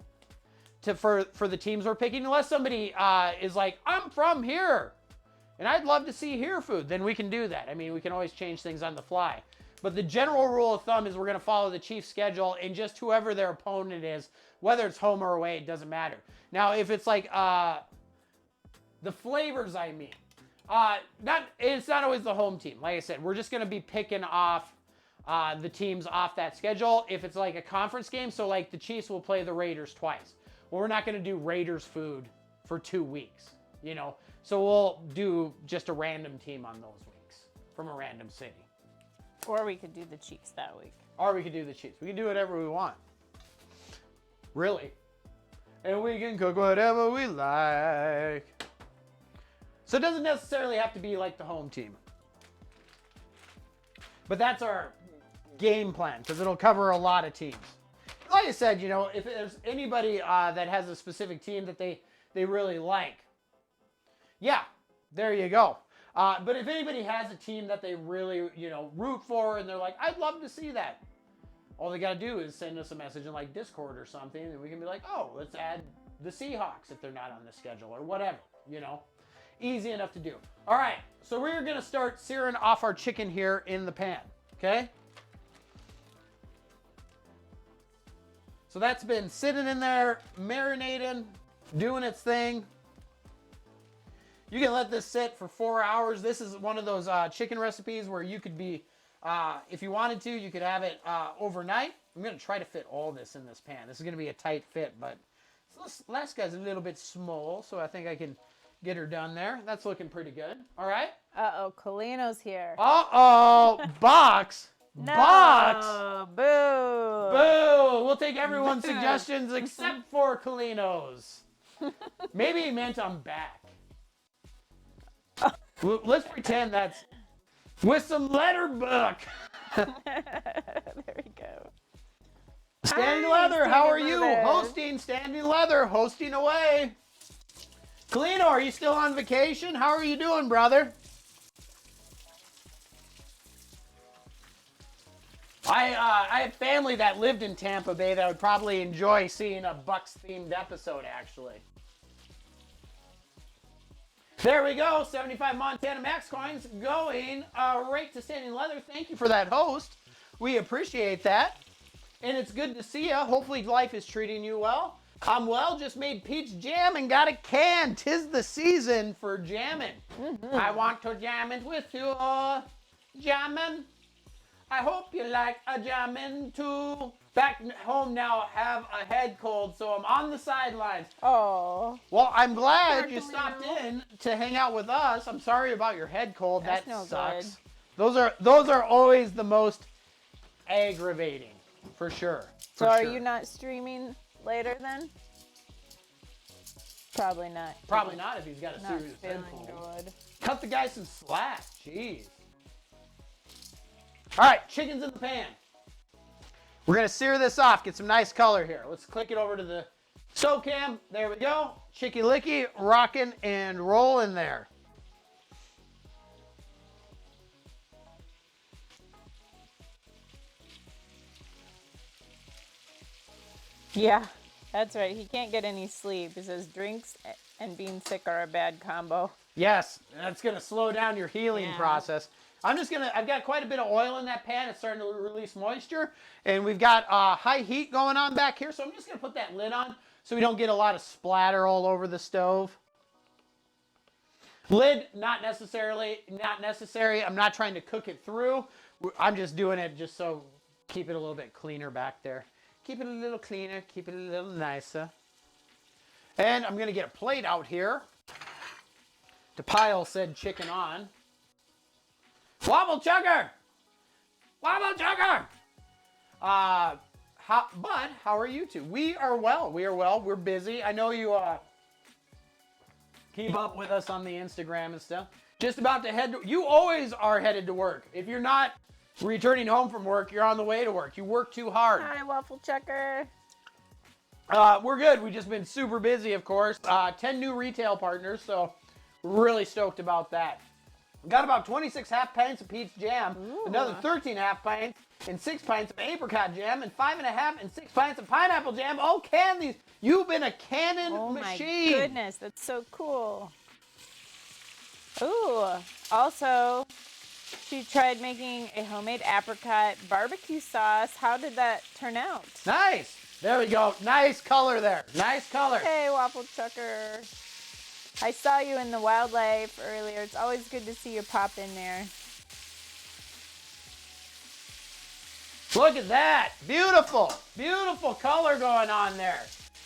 for the teams we're picking. Unless somebody is like, I'm from here, and I'd love to see here food, then we can do that. I mean, we can always change things on the fly. But the general rule of thumb is we're going to follow the Chiefs' schedule, and just whoever their opponent is, whether it's home or away, it doesn't matter. Now, if it's like the flavors, I mean, it's not always the home team. Like I said, we're just going to be picking off the teams off that schedule. If it's like a conference game, so like the Chiefs will play the Raiders twice. Well, we're not going to do Raiders food for 2 weeks, you know. So we'll do just a random team on those weeks from a random city. Or we could do the Chiefs that week. Or we could do the Chiefs. We can do whatever we want. Really. And we can cook whatever we like. So it doesn't necessarily have to be like the home team. But that's our game plan, because it'll cover a lot of teams. Like I said, you know, if there's anybody that has a specific team that they really like, yeah, there you go. But if anybody has a team that they really, you know, root for, and they're like, I'd love to see that, all they got to do is send us a message in like Discord or something, and we can be like, oh, let's add the Seahawks if they're not on the schedule or whatever, you know. Easy enough to do. All right, so we're going to start searing off our chicken here in the pan, okay? So that's been sitting in there, marinating, doing its thing. You can let this sit for 4 hours. This is one of those chicken recipes where you could be, if you wanted to, you could have it overnight. I'm going to try to fit all this in this pan. This is going to be a tight fit, but this last guy's a little bit small, so I think I can get her done there. That's looking pretty good. All right. Uh-oh, Colino's here. Uh-oh, Box. No, Box. Boo. Boo. We'll take everyone's suggestions except for Colino's. Maybe he meant I'm back. Let's pretend that's with some letter book. There we go. Standing Hi, Leather, how are Standing you? Leather. Hosting, Standing Leather, hosting away. Colino, are you still on vacation? How are you doing, brother? I have family that lived in Tampa Bay that would probably enjoy seeing a Bucks-themed episode, actually. There we go, 75 Montana Max coins going right to Standing Leather. Thank you for that, host. We appreciate that. And it's good to see you. Hopefully life is treating you well. I'm well, just made peach jam and got a can. 'Tis the season for jamming. I want to jam it with you, jamming. I hope you like a jamming too. Back home now, have a head cold, so I'm on the sidelines. Oh. Well, I'm glad you stopped in to hang out with us. I'm sorry about your head cold. That's that no sucks. good. Those are always the most aggravating, for sure. So are you not streaming later then? Probably not. Probably not if he's got a Not serious head feeling cold. good. Cut the guy some slack. Jeez. All right, chicken's in the pan. We're going to sear this off, get some nice color here. Let's click it over to the stove cam. There we go. Chicky licky, rocking and rolling there. Yeah, that's right. He can't get any sleep. He says drinks and being sick are a bad combo. Yes, that's going to slow down your healing process. I've got quite a bit of oil in that pan. It's starting to release moisture. And we've got high heat going on back here. So I'm just going to put that lid on so we don't get a lot of splatter all over the stove. Lid, not necessary. I'm not trying to cook it through. I'm just doing it just so keep it a little bit cleaner back there. Keep it a little cleaner, keep it a little nicer. And I'm going to get a plate out here to pile said chicken on. Wobble chugger! Wobble chugger! Bud, how are you two? We are well. We're busy. I know you keep up with us on the Instagram and stuff. Just about to head to, you always are headed to work. If you're not returning home from work, you're on the way to work. You work too hard. Hi, Waffle Chucker. We're good. We've just been super busy, of course. 10 new retail partners, so really stoked about that. Got about 26 half pints of peach jam, another 13 half pints, and 6 pints of apricot jam, and 5.5 and 6 pints of pineapple jam. Oh, can these? You've been a cannon machine. Oh my goodness, that's so cool. Ooh, also, she tried making a homemade apricot barbecue sauce. How did that turn out? Nice. There we go. Nice color there. Nice color. Hey, Waffle Chucker. I saw you in the wildlife earlier. It's always good to see you pop in there. Look at that. Beautiful. Beautiful color going on there.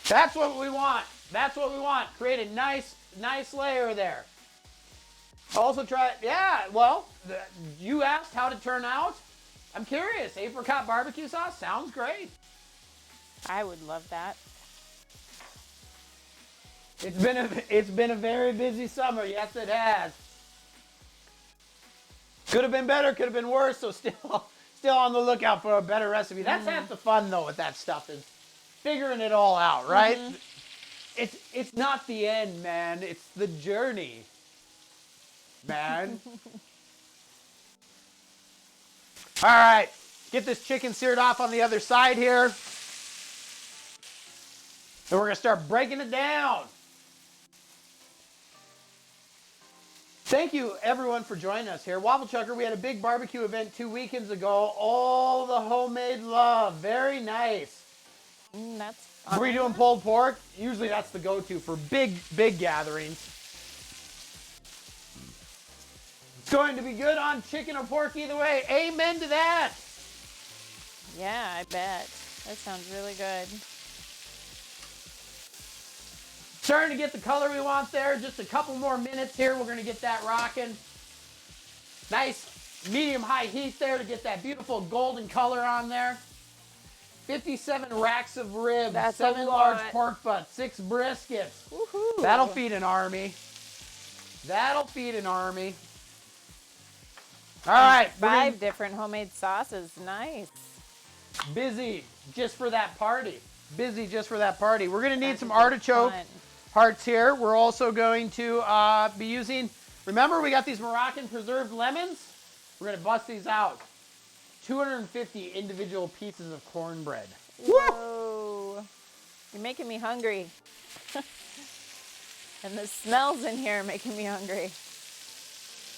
That's what we want. That's what we want. Create a nice layer there. Also try, yeah, well, you asked how to turn out. I'm curious. Apricot barbecue sauce sounds great. I would love that. It's been a very busy summer. Yes, it has. Could have been better, could have been worse, so still on the lookout for a better recipe. That's half the fun though with that stuff, is figuring it all out, right? It's not the end, man. It's the journey, man. All right, get this chicken seared off on the other side here. And we're gonna start breaking it down. Thank you, everyone, for joining us here. Waffle Chucker, we had a big barbecue event 2 weekends ago. All the homemade love. Very nice. That's fun. Were you doing pulled pork? Usually that's the go-to for big gatherings. It's going to be good on chicken or pork either way. Amen to that. Yeah, I bet. That sounds really good. Starting to get the color we want there. Just a couple more minutes here. We're going to get that rocking. Nice medium-high heat there to get that beautiful golden color on there. 57 racks of ribs, That's 7 large pork butts, 6 briskets. Woohoo. That'll feed an army. That'll feed an army. All right. 5 different homemade sauces. Nice. Busy just for that party. Busy just for that party. We're going to need some artichoke hearts here. We're also going to be using, remember we got these Moroccan preserved lemons? We're going to bust these out. 250 individual pieces of cornbread. Whoa. You're making me hungry. And the smells in here are making me hungry.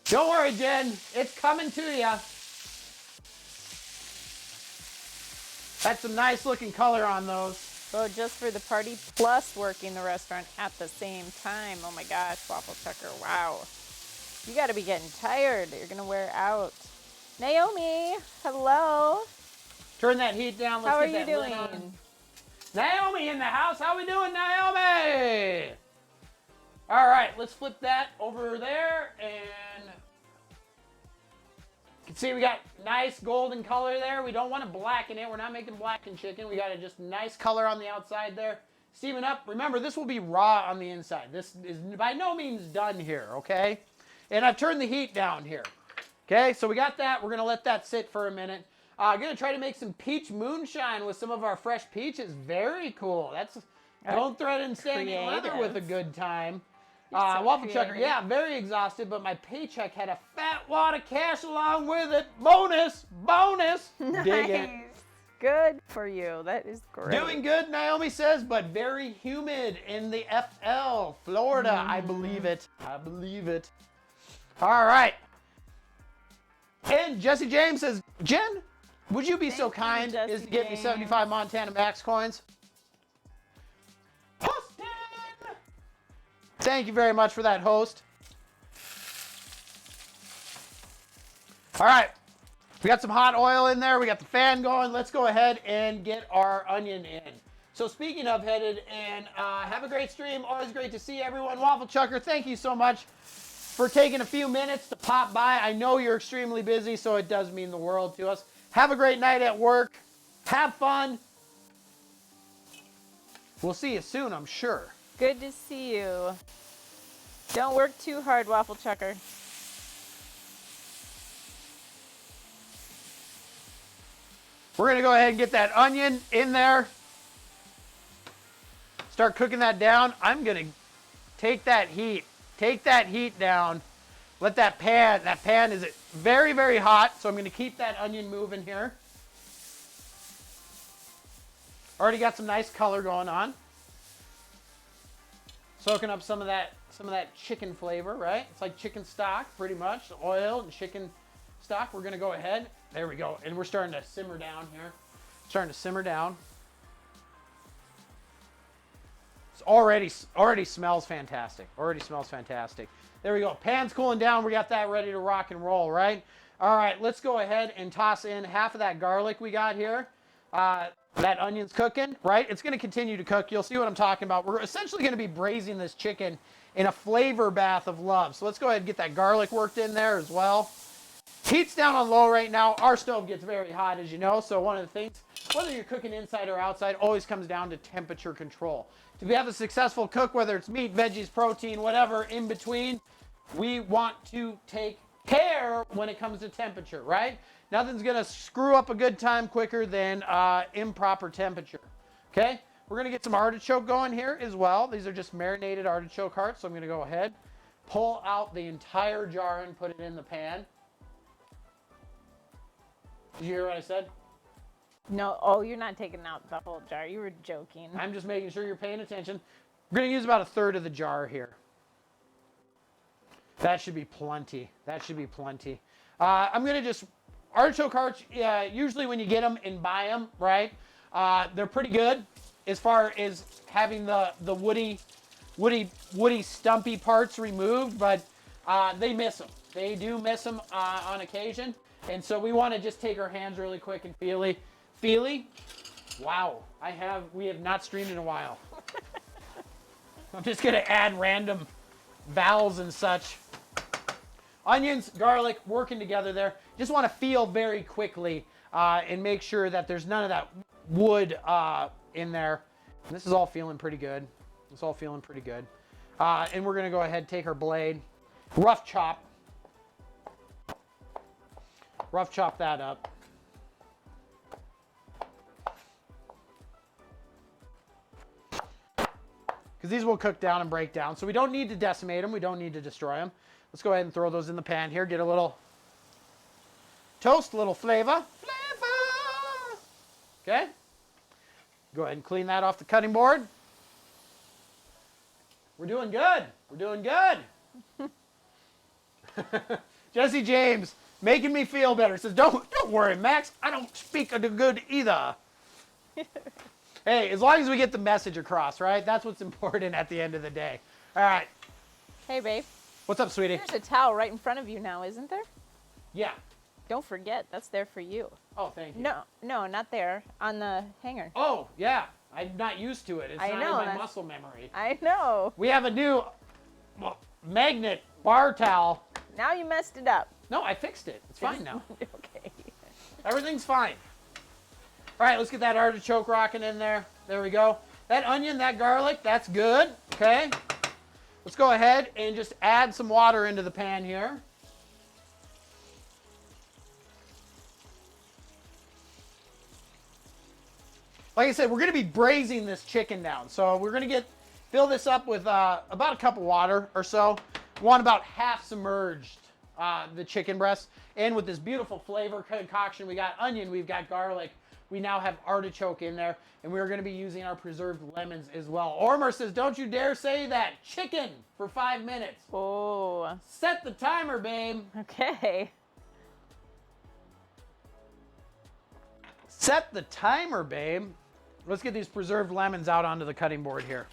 Don't worry, Jen. It's coming to you. That's some nice looking color on those. So just for the party plus working the restaurant at the same time. Oh my gosh, Waffle Chucker, wow. You gotta be getting tired. You're gonna wear out. Naomi, hello. Turn that heat down. Let's How are get you that lid doing? on. Naomi in the house. How we doing, Naomi? All right, let's flip that over there, and you can see we got nice golden color there. We don't want to blacken it. We're not making blackened chicken. We got a just nice color on the outside there. Steaming up. Remember, this will be raw on the inside. This is by no means done here, okay? And I've turned the heat down here. Okay, so we got that. We're going to let that sit for a minute. I'm going to try to make some peach moonshine with some of our fresh peaches. Very cool. That's don't threaten standing leather with a good time. So Waffle Chucker, yeah, very exhausted, but my paycheck had a fat wad of cash along with it. Bonus. Nice. Dig it. Good for you. That is great. Doing good, Naomi says, but very humid in the FL, Florida. I believe it. All right. And Jesse James says, Jen, would you be so Thank you, kind Jesse as to get me James. 75 Montana Max coins? Hosted! Thank you very much for that, host. All right. We got some hot oil in there. We got the fan going. Let's go ahead and get our onion in. So speaking of headed in, have a great stream. Always great to see everyone. Waffle Chucker, thank you so much for taking a few minutes to pop by. I know you're extremely busy, so it does mean the world to us. Have a great night at work. Have fun. We'll see you soon, I'm sure. Good to see you. Don't work too hard, Waffle Chucker. We're going to go ahead and get that onion in there. Start cooking that down. I'm going to take that heat down. Let that pan is very, very hot, so I'm going to keep that onion moving here. Already got some nice color going on. Soaking up some of that chicken flavor, right? It's like chicken stock, pretty much. The oil and chicken stock. We're going to go ahead. There we go. And we're starting to simmer down here. Starting to simmer down. It's already smells fantastic. Already smells fantastic. There we go. Pan's cooling down. We got that ready to rock and roll, right? All right, let's go ahead and toss in half of that garlic we got here. That onion's cooking, right? It's going to continue to cook. You'll see what I'm talking about. We're essentially going to be braising this chicken in a flavor bath of love. So let's go ahead and get that garlic worked in there as well. Heat's down on low right now. Our stove gets very hot, as you know. So one of the things, whether you're cooking inside or outside, always comes down to temperature control. To have a successful cook, whether it's meat, veggies, protein, whatever in between, we want to take care when it comes to temperature, right? Nothing's going to screw up a good time quicker than improper temperature, okay? We're going to get some artichoke going here as well. These are just marinated artichoke hearts, so I'm going to go ahead, pull out the entire jar and put it in the pan. Did you hear what I said? No, oh, you're not taking out the whole jar. You were joking. I'm just making sure you're paying attention. We're going to use about a third of the jar here. That should be plenty. That should be plenty. I'm going to just, artichoke hearts, usually when you get them and buy them, right, they're pretty good as far as having the woody, stumpy parts removed, but they miss them. They do miss them on occasion. And so we want to just take our hands really quick and feely. Wow, we have not streamed in a while. I'm just going to add random vowels and such. Onions, garlic, working together there. Just want to feel very quickly and make sure that there's none of that wood in there. And this is all feeling pretty good. It's all feeling pretty good. And we're going to go ahead and take our blade, rough chop that up. Because these will cook down and break down. So we don't need to decimate them. We don't need to destroy them. Let's go ahead and throw those in the pan here. Get a little toast, a little flavor. Okay. Go ahead and clean that off the cutting board. We're doing good. We're doing good. Jesse James making me feel better. Says, don't worry, Max. I don't speak of the good either. Hey, as long as we get the message across, right? That's what's important at the end of the day. All right. Hey, babe. What's up, sweetie? There's a towel right in front of you now, isn't there? Yeah. Don't forget, that's there for you. Oh, thank you. No, not there. On the hanger. Oh, yeah. I'm not used to it. It's I not know, in my that's- muscle memory. I know. We have a new magnet bar towel. Now you messed it up. No, I fixed it. It's fine now. Okay. Everything's fine. All right, let's get that artichoke rocking in there. There we go. That onion, that garlic, that's good. Okay. Let's go ahead and just add some water into the pan here. Like I said, we're going to be braising this chicken down. So we're going to fill this up with about a cup of water or so. We want about half submerged the chicken breast. And with this beautiful flavor concoction, we got onion, we've got garlic. We now have artichoke in there. And we're going to be using our preserved lemons as well. Ormer says, don't you dare say that. Chicken for 5 minutes. Oh. Set the timer, babe. Okay. Set the timer, babe. Let's get these preserved lemons out onto the cutting board here.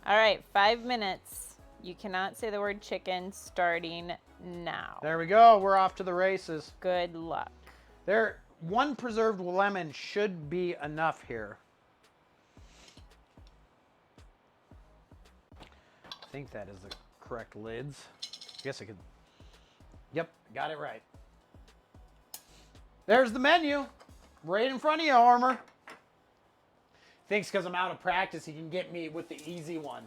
All right, 5 minutes. You cannot say the word chicken starting now. There we go. We're off to the races. Good luck. One preserved lemon should be enough here. I think that is the correct lids. I guess I could. Yep, got it right. There's the menu. Right in front of you, Homer. Thinks because I'm out of practice, he can get me with the easy one.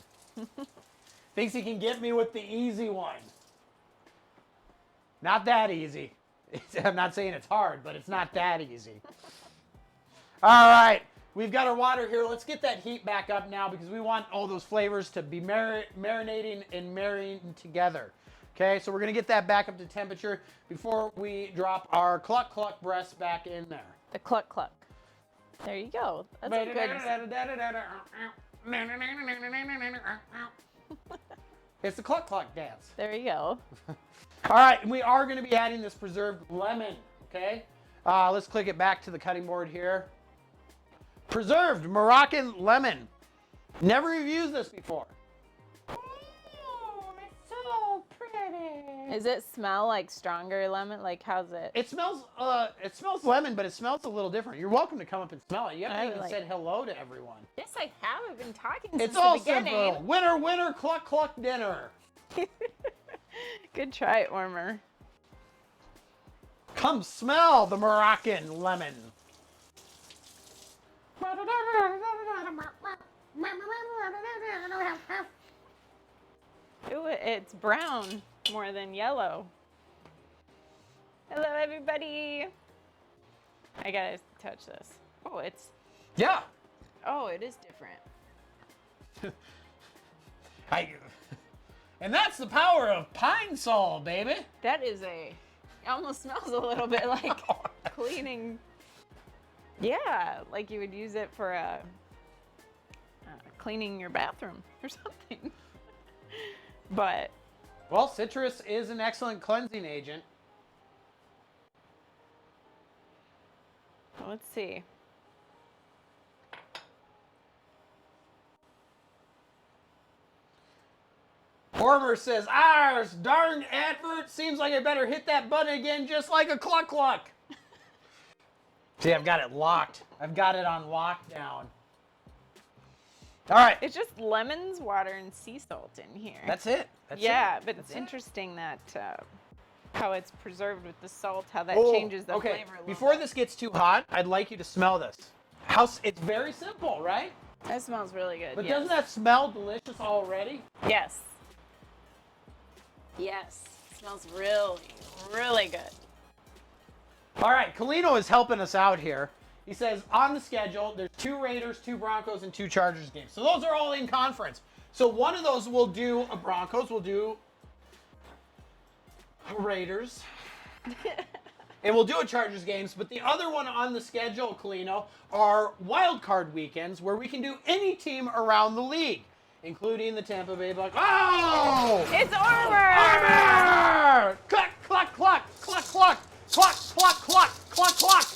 Thinks he can get me with the easy one. Not that easy. I'm not saying it's hard, but it's not that easy. All right, we've got our water here. Let's get that heat back up now because we want all those flavors to be marinating and marrying together. Okay, so we're gonna get that back up to temperature before we drop our cluck cluck breast back in there. The cluck cluck. There you go. That's a good. It's the cluck cluck dance. There you go. All right, and we are going to be adding this preserved lemon, okay? Let's click it back to the cutting board here. Preserved Moroccan lemon. Never used this before. Oh, it's so pretty. Does it smell like stronger lemon? Like, how's it? It smells lemon, but it smells a little different. You're welcome to come up and smell it. You haven't even said hello to everyone. Yes, I have. I've been talking since It's the all beginning. simple. Winner, winner, cluck, cluck dinner. Good try, Ormer. Come smell the Moroccan lemon. Ooh, it's brown more than yellow. Hello, everybody. I gotta touch this. Oh, it's. Yeah. Oh, it is different. And that's the power of pine sol, baby. That is it almost smells a little bit like cleaning. Yeah, like you would use it for cleaning your bathroom or something. But. Well, citrus is an excellent cleansing agent. Let's see. Homer says, darn advert, seems like I better hit that button again just like a cluck cluck. See, I've got it locked. I've got it on lockdown. All right. It's just lemons, water, and sea salt in here. That's it. But it's interesting that how it's preserved with the salt, how that changes the flavor a little Before bit. this gets too hot, I'd like you to smell this. It's very simple, right? That smells really good. But yes. doesn't that smell delicious already? Yes. Yes. It smells really, really good. All right, Colino is helping us out here. He says on the schedule, there's 2 Raiders, 2 Broncos, and 2 Chargers games. So those are all in conference. So one of those will do a Broncos, we'll do a Raiders, and we'll do a Chargers games. But the other one on the schedule, Colino, are wild card weekends where we can do any team around the league, including the Tampa Bay Bucks. Oh! It's Armor! Armor! Cluck, cluck, cluck, cluck, cluck, cluck, cluck, cluck, cluck, cluck.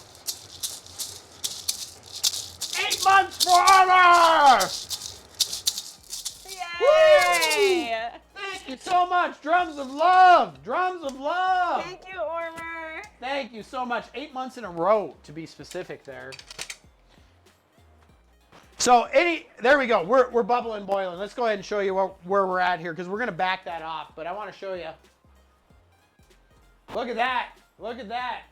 8 months for Armor! Yay! Thank you so much. Drums of love. Drums of love. Thank you, Armor. Thank you so much. 8 months in a row, to be specific there. So there we go. We're bubbling, boiling. Let's go ahead and show you where we're at here because we're going to back that off. But I want to show you. Look at that. Look at that.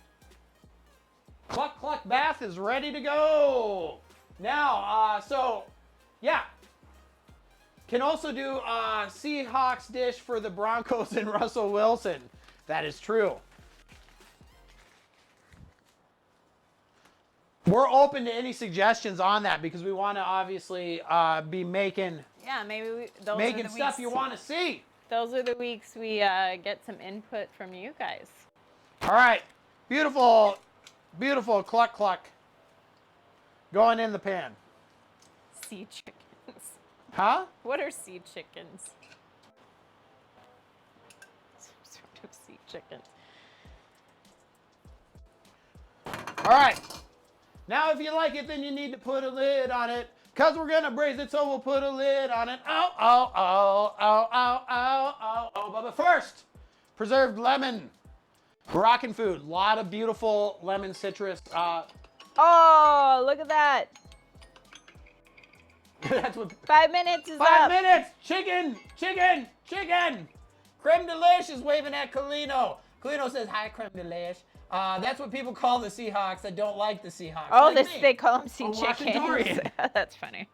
Cluck Cluck Bath is ready to go. Now, yeah. Can also do a Seahawks dish for the Broncos and Russell Wilson. That is true. We're open to any suggestions on that because we want to obviously be making maybe making stuff you want to see. Those are the weeks we get some input from you guys. All right, beautiful, beautiful cluck cluck going in the pan. Sea chickens. Huh? What are sea chickens? Some sort of sea chickens. All right. Now, if you like it, then you need to put a lid on it. Because we're going to braise it, so we'll put a lid on it. Oh, oh, oh, oh, oh, oh, oh, oh. But first, preserved lemon. Moroccan food. A lot of beautiful lemon citrus. Oh, look at that. That's what. 5 minutes is up. 5 minutes. Chicken, chicken, chicken. Creme Delish is waving at Colino. Colino says, hi, Creme Delish. That's what people call the Seahawks that don't like the Seahawks. Oh, like they call them sea chickens. Washingtonian. That's funny.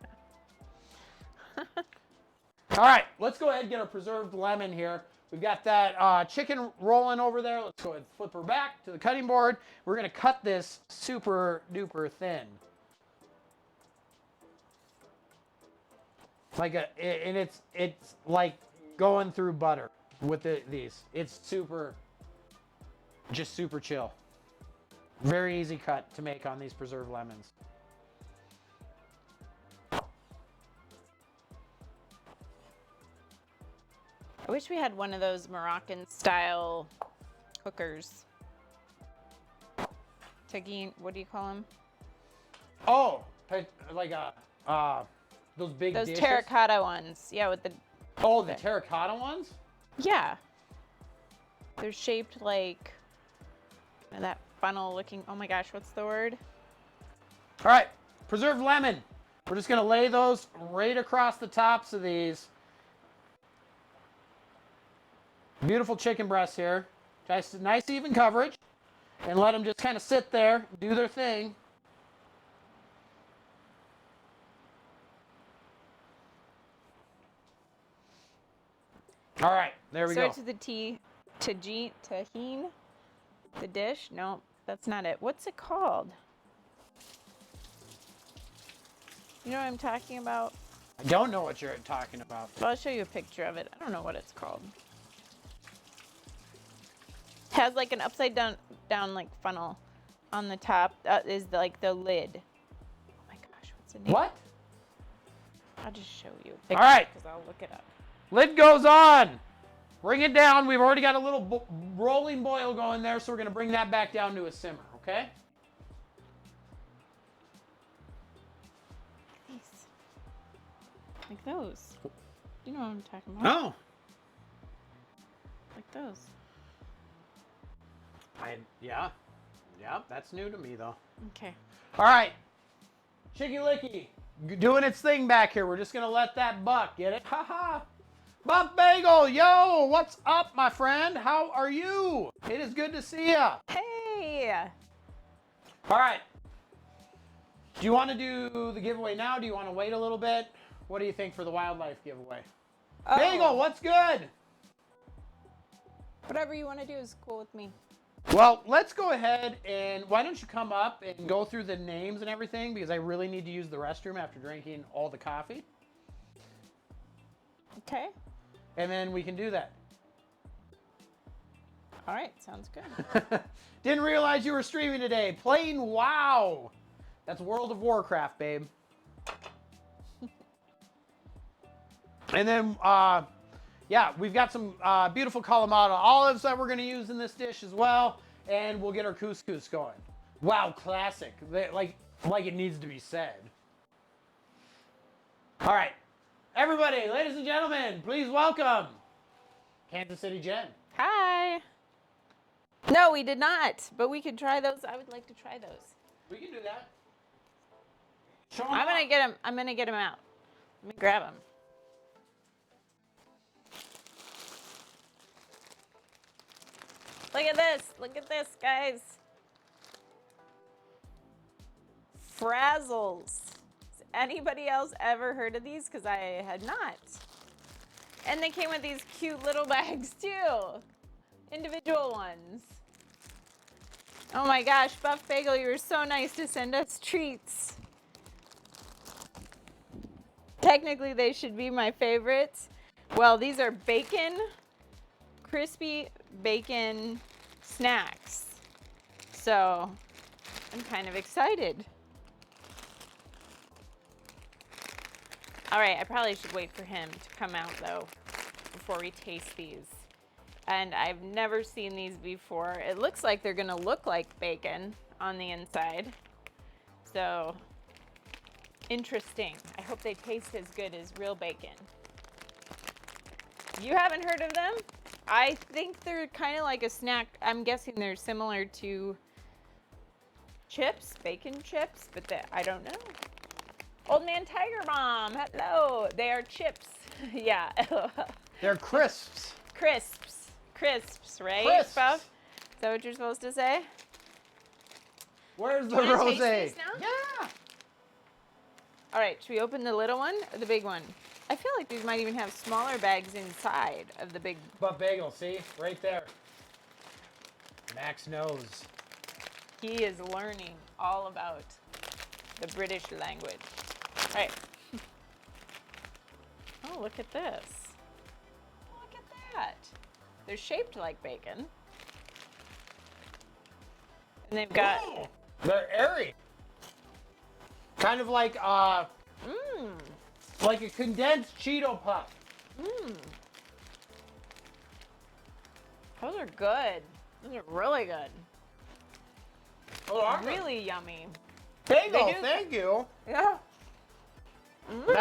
All right, let's go ahead and get our preserved lemon here. We've got that chicken rolling over there. Let's go ahead and flip her back to the cutting board. We're going to cut this super duper thin. And it's like going through butter with these. It's just super chill. Very easy cut to make on these preserved lemons. I wish we had one of those Moroccan style cookers. Tagine, what do you call them? Oh, like those big Those dishes? terracotta ones. Yeah, with the... Oh, the terracotta ones? Yeah. They're shaped like that funnel looking... Oh my gosh, what's the word? All right, preserved lemon. We're just gonna lay those right across the tops of these. Beautiful chicken breasts here. Nice even coverage. And let them just kind of sit there, do their thing. All right, there we go. Starts with the T. Tahine? The dish? No, that's not it. What's it called? You know what I'm talking about? I don't know what you're talking about. Well, I'll show you a picture of it. I don't know what it's called. Has like an upside down like funnel on the top. That is like the lid. Oh my gosh, what's the name? What? I'll just show you. All right. Because I'll look it up. Lid goes on. Bring it down. We've already got a little rolling boil going there, so we're going to bring that back down to a simmer, okay? These. Like those. You know what I'm talking about. Oh. Like those. Yeah, that's new to me, though. Okay. All right. Chicky Licky doing its thing back here. We're just going to let that buck get it. Ha-ha. Buff Bagel, yo, what's up, my friend? How are you? It is good to see ya. Hey. All right. Do you want to do the giveaway now? Do you want to wait a little bit? What do you think for the wildlife giveaway? Oh. Bagel, what's good? Whatever you want to do is cool with me. Well, let's go ahead and why don't you come up and go through the names and everything, because I really need to use the restroom after drinking all the coffee. Okay. And then we can do that. All right, sounds good. Didn't realize you were streaming today. Playing WoW. That's World of Warcraft, babe. And then, yeah, we've got some beautiful Kalamata olives that we're going to use in this dish as well. And we'll get our couscous going. Wow, classic. Like it needs to be said. All right. Everybody, ladies and gentlemen, please welcome Kansas City Jen. Hi. No, we did not, but we could try those. I would like to try those. We can do that. Show 'em I'm off. gonna get them. I'm gonna get them out. Let me grab them. Look at this. Look at this, guys. Frazzles. Has anybody else ever heard of these? Because I had not. And they came with these cute little bags too. Individual ones. Oh my gosh, Buff Bagel, you were so nice to send us treats. Technically, they should be my favorites. Well, these are bacon, crispy bacon snacks. So, I'm kind of excited. All right, I probably should wait for him to come out though before we taste these. And I've never seen these before. It looks like they're gonna look like bacon on the inside. So, interesting. I hope they taste as good as real bacon. You haven't heard of them? I think they're kind of like a snack. I'm guessing they're similar to chips, bacon chips, but I don't know. Old Man Tiger Mom, hello. They are chips. Yeah. They're crisps. Crisps, right? Crisps. Puff? Is that what you're supposed to say? Where's the You wanna rosé? taste these now? Yeah. All right, should we open the little one or the big one? I feel like these might even have smaller bags inside of the big. But bagel, see? Right there. Max knows. He is learning all about the British language. All right. Oh, look at this. Look at that. They're shaped like bacon. And they've got... Ooh, they're airy. Kind of like like a condensed Cheeto Puff. Those are good. Those are really good. Oh, Really yummy. bagel, They do- thank you. Yeah. That's